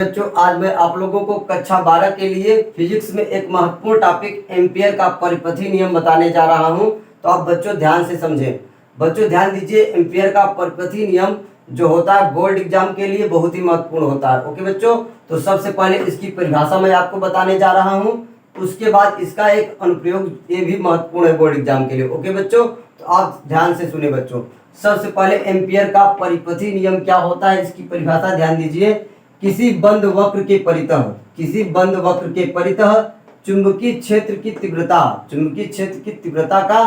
बच्चों, आज मैं आप लोगों को कक्षा 12 के लिए फिजिक्स में एक महत्वपूर्ण टॉपिक एम्पियर का परिपथी नियम बताने जा रहा हूं। तो आप बच्चों ध्यान से समझें। बच्चों ध्यान दीजिए, एम्पियर का परिपथी नियम जो होता है बोर्ड एग्जाम के लिए बहुत ही महत्वपूर्ण होता है। ओके बच्चों, तो सबसे पहले इसकी परिभाषा मैं आपको बताने जा रहा हूँ। उसके बाद इसका एक अनुप्रयोग, ये भी महत्वपूर्ण है बोर्ड एग्जाम के लिए। ओके बच्चों, तो आप ध्यान से सुने बच्चों। सबसे पहले एम्पियर का परिपथी नियम क्या होता है, इसकी परिभाषा ध्यान दीजिए। किसी बंद वक्र के परितः चुंबकीय क्षेत्र की तीव्रता का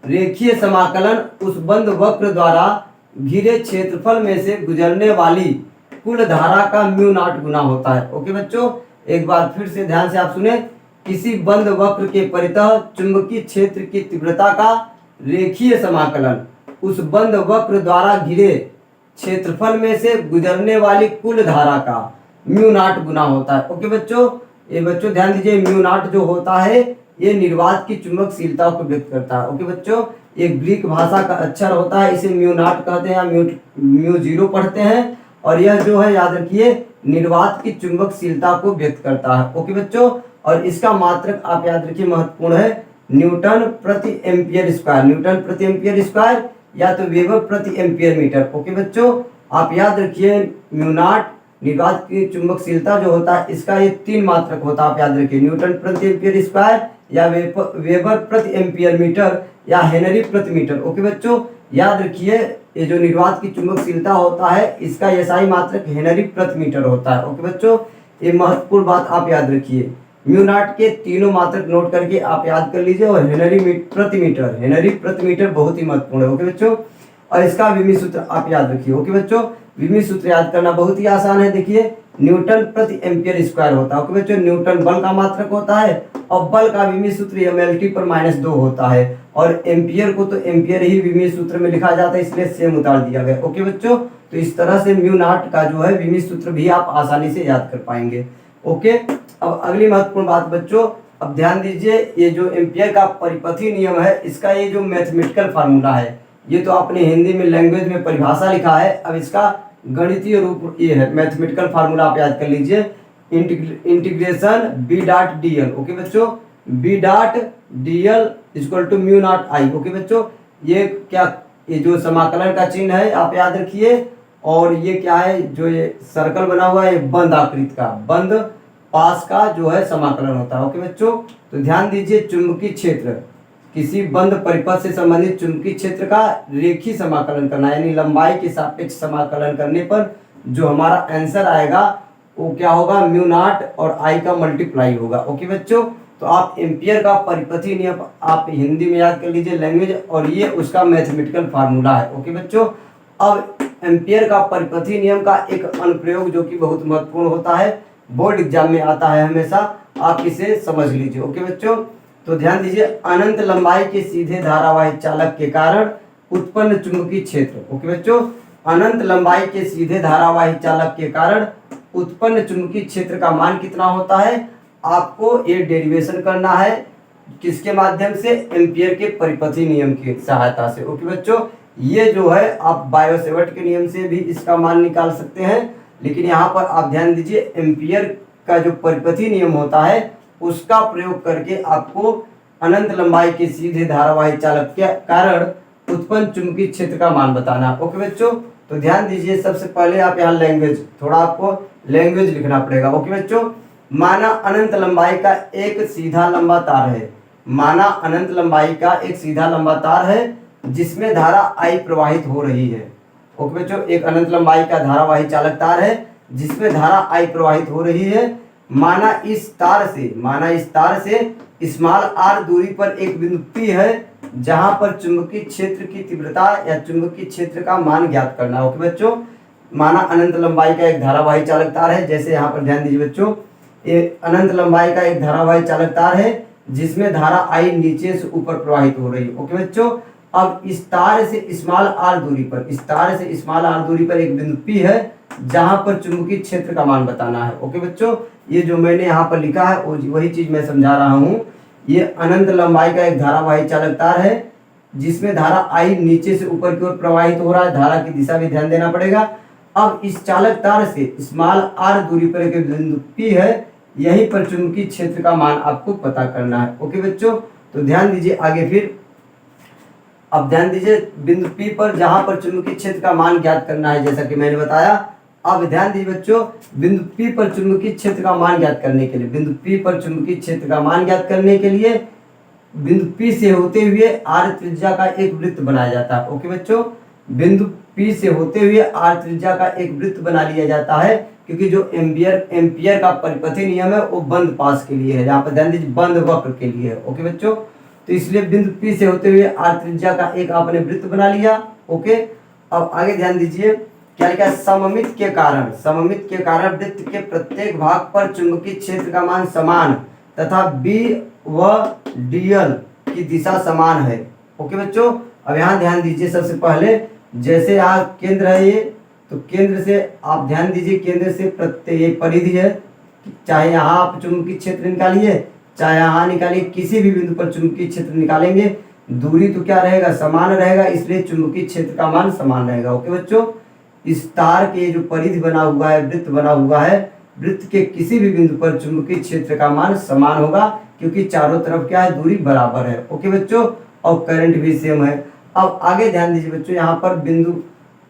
रेखीय समाकलन उस बंद वक्र द्वारा घिरे क्षेत्रफल में से गुजरने वाली कुल धारा का म्यू नॉट गुना होता है। ओके बच्चों, एक बार फिर से ध्यान से आप सुने। किसी बंद वक्र के परितः चुंबकीय क्षेत्र की तीव्रता का रेखीय समाकलन उस बंद वक्र द्वारा घिरे क्षेत्रफल में से गुजरने वाली कुल धारा का म्यू नॉट गुना होता है। ओके बच्चों, ये बच्चों ध्यान दीजिए, म्यू नॉट जो होता है ये निर्वात की चुंबकशीलता को व्यक्त करता है। ओके बच्चों, ये ग्रीक भाषा का अक्षर होता है, इसे म्यू नॉट कहते हैं या म्यू जीरो पढ़ते हैं। और यह जो है याद रखिए निर्वात की चुंबकशीलता को व्यक्त करता है। ओके बच्चों, और इसका मात्रक आप याद रखिए महत्वपूर्ण है न्यूटन प्रति एम्पियर स्क्वायर या तो वेबर प्रति एम्पियर मीटर। ओके बच्चों, आप याद रखिए म्यू नॉट निर्वात की चुंबकशीलता जो होता है इसका ये 3 मात्रक होता है। आप याद रखिए न्यूटन प्रति एम्पियर स्क्वायर या वेबर प्रति एम्पियर मीटर या हेनरी प्रति मीटर। ओके बच्चों, याद रखिए ये जो निर्वात की चुंबकशीलता होता है इसका एसआई मात्रक हेनरी प्रति मीटर होता है। ओके बच्चों, ये महत्वपूर्ण बात आप याद रखिए। म्यू नॉट के तीनों मात्रक नोट करके आप याद कर लीजिए। और हेनरी प्रति मीटर बहुत ही महत्वपूर्ण है। ओके बच्चों, और इसका विमी सूत्र आप याद रखिए। ओके बच्चों, विमी सूत्र याद करना बहुत ही आसान है। देखिए न्यूटन प्रति एम्पियर स्क्वायर होता है। ओके बच्चों, न्यूटन बल का मात्रक होता है और बल का विमी सूत्र mLT/-2 होता है। और एम्पियर को तो एम्पियर ही विमी सूत्र में लिखा जाता है, इसलिए सेम उतार दिया गया। ओके बच्चों, तो इस तरह से म्यू नॉट का जो है विमी सूत्र भी आप आसानी से याद कर पाएंगे। ओके, अब अगली महत्वपूर्ण बात बच्चों, अब ध्यान दीजिए, ये जो एम्पियर का परिपथी नियम है इसका ये जो मैथमेटिकल फार्मूला है ये तो आपने हिंदी में लैंग्वेज में परिभाषा लिखा है। अब इसका गणितीय रूप ये है, मैथमेटिकल फार्मूला आप याद कर लीजिए। Integration B dot D L. Okay बच्चों, B dot D L equal to mu naught I. Okay बच्चों, ये क्या, ये जो समाकलन का चिन्ह है आप याद रखिए। और ये क्या है, जो ये सर्कल बना हुआ है बंद आकृति का, बंद पास का जो है समाकलन होता है। ओके बच्चों, तो ध्यान दीजिए चुंबकीय क्षेत्र, किसी बंद परिपथ से संबंधित चुंबकीय क्षेत्र का रेखीय समाकलन करना, यानी लंबाई के सापेक्ष समाकलन करने पर जो हमारा आंसर आएगा वो क्या होगा, म्यू नॉट और आई का मल्टीप्लाई होगा। ओके बच्चों, तो आप एम्पियर का परिपथी नियम आप हिंदी में याद कर लीजिए लैंग्वेज, और ये उसका मैथमेटिकल फार्मूला है। ओके बच्चों, अब एम्पियर का परिपथी नियम का एक अनुप्रयोग जो कि बहुत महत्वपूर्ण होता है, बोर्ड एग्जाम में आता है हमेशा, आप इसे समझ लीजिए। ओके बच्चों, तो ध्यान दीजिए, अनंत लंबाई के सीधे धारावाही चालक के कारण उत्पन्न चुंबकीय क्षेत्र। ओके बच्चों, अनंत लंबाई के सीधे धारावाही चालक के कारण उत्पन्न चुंबकीय क्षेत्र का मान कितना होता है, आपको ये डेरिवेशन करना है। किसके माध्यम से, एम्पियर के परिपथी नियम की सहायता से। ओके बच्चों, ये जो है आप बायो-सेवर्ट के नियम से भी इसका मान निकाल सकते हैं, लेकिन यहाँ पर आप ध्यान दीजिए एम्पियर का जो परिपथी नियम होता है उसका प्रयोग करके आपको अनंत लंबाई के सीधे धारावाही चालक के कारण उत्पन्न चुंबकीय क्षेत्र का मान बताना। ओके बच्चों, तो ध्यान दीजिए, सबसे पहले आप यहाँ लैंग्वेज, थोड़ा आपको लैंग्वेज लिखना पड़ेगा। ओके बच्चों, माना अनंत लंबाई का एक सीधा लंबा तार है, माना अनंत लंबाई का एक सीधा लंबा तार है जिसमें धारा आई प्रवाहित हो रही है। ओके बच्चों, एक अनंत लंबाई का धारावाही चालक तार है जिसमें धारा आई प्रवाहित हो रही है। माना इस तार से स्मॉल आर दूरी पर एक बिंदु P है जहां पर चुंबकीय क्षेत्र की तीव्रता या चुंबकीय क्षेत्र का मान ज्ञात करना है। ओके बच्चों, माना अनंत लंबाई का एक धारावाही चालक तार है, जैसे यहाँ पर ध्यान दीजिए बच्चों, ये अनंत लंबाई का एक धारावाही चालक तार है जिसमें धारा आई नीचे से ऊपर प्रवाहित हो रही है। ओके बच्चों, अब इस तार से स्मॉल आर दूरी पर एक बिंदु P है जहां पर चुंबकीय क्षेत्र का मान बताना है। ओके बच्चों, ये जो मैंने यहाँ पर लिखा है वही चीज मैं समझा रहा हूँ। ये अनंत लंबाई का एक धारावाही चालक तार है जिसमें धारा आई नीचे से ऊपर की ओर प्रवाहित हो रहा है, धारा की दिशा भी ध्यान देना पड़ेगा। अब इस चालक तार से स्मॉल r दूरी पर एक बिंदु P है, यहीं पर चुंबकीय क्षेत्र का मान आपको पता करना है। ओके बच्चों, तो ध्यान दीजिए आगे फिर। अब ध्यान दीजिए बिंदु P पर जहां पर चुंबकीय क्षेत्र का मान ज्ञात करना है, जैसा कि मैंने बताया। अब ध्यान दीजिए बच्चों, बिंदु P पर चुंबकीय क्षेत्र का मान ज्ञात करने के लिए, बिंदु P पर चुंबकीय क्षेत्र का मान ज्ञात करने के लिए बिंदु P से होते हुए r त्रिज्या का एक वृत्त बनाया जाता है। ओके बच्चों, बिंदु P से होते हुए r त्रिज्या का एक वृत्त बना लिया जाता है, क्योंकि जो एम्पियर का परिपथी नियम है वो बंद पास के लिए है, यहाँ पर ध्यान दीजिए बंद वक्र के लिए है। ओके बच्चों, तो इसलिए बिंदु P से होते हुए r त्रिज्या का एक आपने वृत्त बना लिया। ओके, अब आगे ध्यान दीजिए क्या लिखा है, सममित के कारण वृत्त के प्रत्येक भाग पर चुंबकीय क्षेत्र का मान समान तथा B व dl की दिशा समान है। ओके बच्चों, अब यहाँ ध्यान दीजिए सबसे पहले, जैसे यहाँ केंद्र है ये, तो केंद्र से आप ध्यान दीजिए, केंद्र से प्रत्येक परिधि है, चाहे यहाँ आप चुंबकीय क्षेत्र निकालिए चाहे यहाँ निकालिए, किसी भी बिंदु पर चुंबकीय क्षेत्र निकालेंगे दूरी तो क्या रहेगा, समान रहेगा, इसलिए चुंबकीय क्षेत्र का मान समान रहेगा। ओके बच्चों, इस तार के जो परिधि बना हुआ है, वृत्त बना हुआ है, वृत्त के किसी भी बिंदु पर चुंबकीय क्षेत्र का मान समान होगा, क्योंकि चारों तरफ क्या है, दूरी बराबर है। ओके बच्चों, और करंट भी सेम है। अब आगे ध्यान दीजिए बच्चों, यहाँ पर बिंदु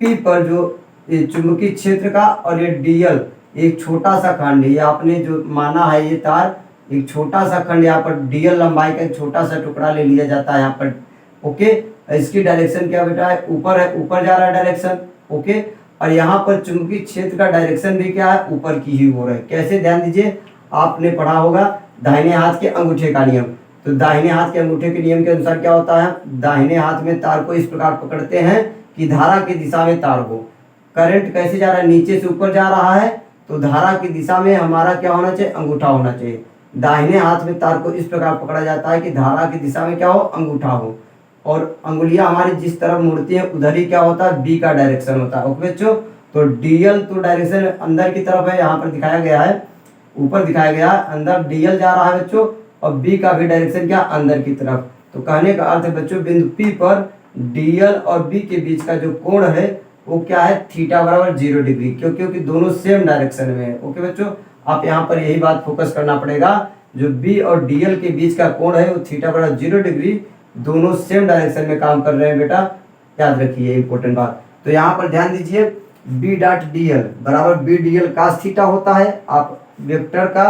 P पर जो चुंबकीय क्षेत्र का और ये dl एक छोटा सा खंड, ये आपने जो माना है ये तार एक छोटा सा खंड, यहाँ पर dl लंबाई का एक छोटा सा टुकड़ा ले लिया जाता है यहाँ पर। ओके, इसकी डायरेक्शन क्या बेटा है, ऊपर है, ऊपर जा रहा है डायरेक्शन। ओके, और यहाँ पर चुंबकीय क्षेत्र का डायरेक्शन भी क्या है, ऊपर की ही ओर है। कैसे, ध्यान दीजिए, आपने पढ़ा होगा दाहिने हाथ के अंगूठे का नियम। तो दाहिने हाथ के अंगूठे के नियम के अनुसार क्या होता है, दाहिने हाथ में तार को इस प्रकार पकड़ते हैं कि धारा की दिशा में तार हो। करंट कैसे जा रहा है, नीचे से ऊपर जा रहा है, तो धारा की दिशा में हमारा क्या होना चाहिए, अंगूठा होना चाहिए। दाहिने हाथ में तार को इस प्रकार पकड़ा जाता है कि धारा की दिशा में क्या हो, अंगूठा हो, और अंगुलियां हमारी जिस तरफ मुड़ती हैं उधर ही क्या होता है, बी का डायरेक्शन होता है। ओके बच्चों, तो डीएल तो डायरेक्शन अंदर की तरफ है, यहाँ पर दिखाया गया है, ऊपर दिखाया गया है, अंदर डीएल जा रहा है बच्चों, और बी का भी डायरेक्शन क्या, अंदर की तरफ। तो कहने का अर्थ है बच्चों, बिंदु पी पर डीएल और बी के बीच का जो कोण है वो क्या है, थीटा बराबर 0 डिग्री, क्योंकि दोनों सेम डायरेक्शन में है। ओके बच्चों, आप यहाँ पर यही बात फोकस करना पड़ेगा, जो बी और डीएल के बीच का कोण है वो थीटा बराबर 0 डिग्री, दोनों सेम डायरेक्शन में काम कर रहे हैं बेटा, याद रखिए इंपॉर्टेंट बात। तो यहाँ पर ध्यान दीजिए, बी डॉट डीएल बराबर बी डीएल कास थीटा होता है। आप वेक्टर का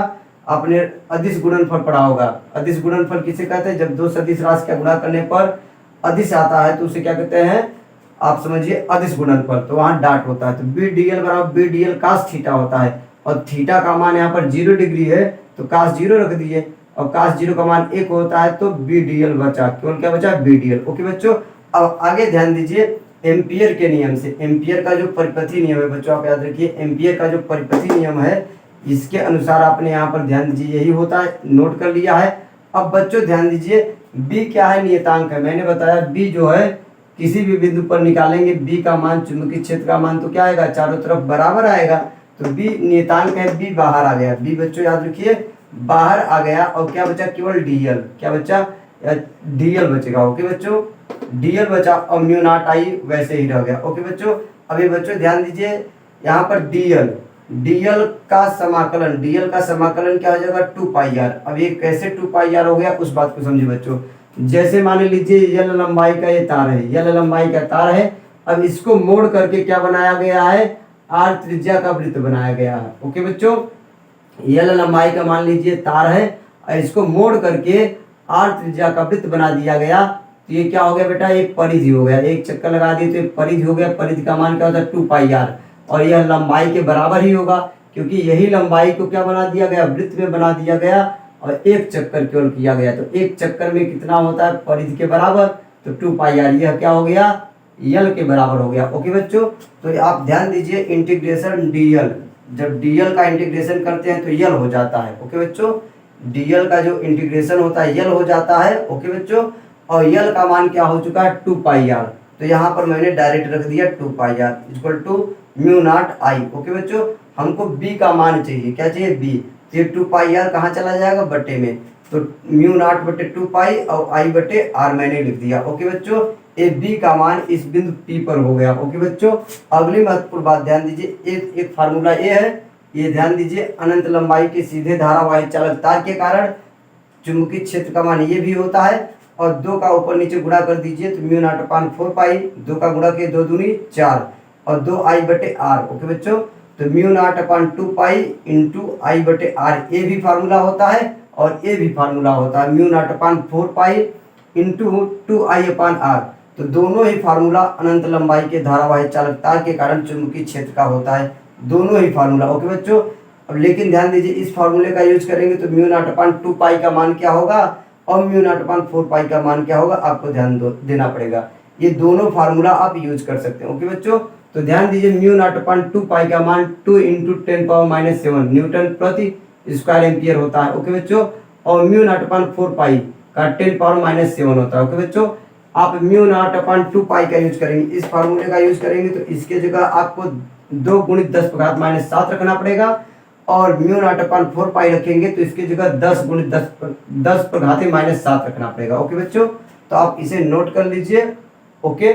आपने अदिश गुणनफल पढ़ा होगा। अदिश गुणनफल किसे कहते हैं, जब दो सदिश राशि का गुणा करने पर अदिश आता है तो उसे क्या कहते हैं, आप समझिए अदिश गुणनफल, तो वहां डॉट होता है। तो बी डीएल बराबर बी डीएल कास थीटा होता है, और थीटा का मान यहाँ पर 0 डिग्री है तो कास 0 रख दिए, और कास 0 का मान 1 होता है, तो बी डीएल बचा, केवल क्या बचा, बी डीएल। ओके बच्चों, अब आगे ध्यान दीजिए, एम्पियर के नियम से, एम्पियर का जो परिपथी नियम है बच्चों, आप याद रखिए, एम्पियर का जो परिपथी नियम है इसके अनुसार आपने यहाँ पर ध्यान दीजिए, यही होता है, नोट कर लिया है। अब बच्चों ध्यान दीजिए, बी क्या है, नियतांक है। मैंने बताया बी जो है किसी भी बिंदु पर निकालेंगे बी का मान, चुंबकीय क्षेत्र का मान तो क्या आएगा, चारों तरफ बराबर आएगा। तो बी नियतांक है, बी बाहर आ गया, बी बच्चों याद रखिए बाहर आ गया, और क्या बचा, केवल डीएल, क्या बचा, डीएल बचेगा। ओके बच्चों, डीएल बचा, और म्यू नॉट आई वैसे ही रह गया। ओके बच्चों, अभी बच्चों ध्यान दीजिए, यहाँ पर डीएल का समाकलन, डीएल का समाकलन क्या हो जाएगा, 2 पाई आर। अब ये कैसे 2 पाई आर हो गया, उस बात को समझिए बच्चों। जैसे मान लीजिए यल लंबाई का ये तार है, यल लंबाई का तार है, अब इसको मोड़ करके क्या बनाया गया है, आर त्रिज्या का वृत्त बनाया गया है। ओके बच्चों, यल लंबाई का मान लीजिए तार है, और इसको मोड़ करके आर त्रिज्या का वृत्त बना दिया गया, तो ये क्या हो गया बेटा, एक परिधि हो गया, एक चक्कर लगा दिए तो एक परिधि हो गया। परिधि का मान क्या होता है, 2 पाई आर, और यह लंबाई के बराबर ही होगा, क्योंकि यही लंबाई को क्या बना दिया गया, वृत्त में बना दिया गया, और एक चक्कर केवल किया गया, तो एक चक्कर में कितना होता है, परिधि के बराबर, तो 2 पाई आर, यह क्या हो गया, यल के बराबर हो गया। ओके बच्चों, तो आप ध्यान दीजिए, इंटीग्रेशन डीएल, जब डीएल का इंटीग्रेशन करते हैं तो यल हो जाता है। ओके बच्चों, डीएल का जो इंटीग्रेशन होता है यल हो जाता है। ओके बच्चों, और यल का मान क्या हो चुका है, 2 पाई आर, तो यहाँ पर मैंने डायरेक्ट रख दिया 2 pi R equal to mu naught I. Okay बच्चों, हमको बी का मान चाहिए, क्या चाहिए, बी, तो ये 2 पाई आर कहाँ चला जाएगा, बट्टे में, तो म्यू नॉट बटे 2 पाई और आई बटे आर मैंने लिख दिया। ओके बच्चों, ए बी का मान इस बिंदु पी पर हो गया। ओके बच्चों, अगली महत्वपूर्ण बात ध्यान दीजिए, एक फार्मूला ये है, ये ध्यान दीजिए, अनंत लंबाई के सीधे धारावाही चालक तार के कारण चुंबकीय क्षेत्र का मान ये भी होता है। और 2 का ऊपर नीचे गुणा कर दीजिए तो म्यू नॉट अपान 4 पाई, 2 का गुणा के 2 दूनी 4 और 2 आई बटे आर। ओके बच्चों, तो म्यू नॉट अपान 2 पाई इंटू आई बटे आर, ये भी फार्मूला होता है और ये भी फार्मूला होता है, mu naught upon 4 pi into 2 I upon R. तो दोनों ही फार्मूला अनंत लंबाई के धारावाही चालक तार के कारण चुंबकीय क्षेत्र का होता है, दोनों ही फार्मूला। ओके बच्चों, अब लेकिन ध्यान दीजिए, इस फार्मूले का यूज करेंगे तो म्यू नॉट अपान 2 पाई का मान क्या होगा और म्यू नॉट अपान 4 पाई का मान क्या होगा, आपको ध्यान देना पड़ेगा। ये दोनों फार्मूला आप यूज कर सकते हैं। ओके बच्चों, तो ध्यान दीजिए, म्यू नॉट अपान 2 पाई का मान 2 इंटू 10⁻⁻7 न्यूटन प्रति स्क्वायर एम्पियर होता है। ओके बच्चों, और म्यू नॉट अपान 4 पाई का 10⁻⁻7 होता है। ओके बच्चों, आप म्यू नॉट अपान 2 पाई का यूज करेंगे, इस फार्मूले का यूज करेंगे तो इसके जगह आपको 2 गुणित 10⁻⁻7 रखना पड़ेगा और म्यू नॉट अपान 4 पाई रखेंगे तो इसकी जगह 10 गुणित 10⁻⁻7 रखना पड़ेगा। ओके बच्चों, तो आप इसे नोट कर लीजिए। ओके,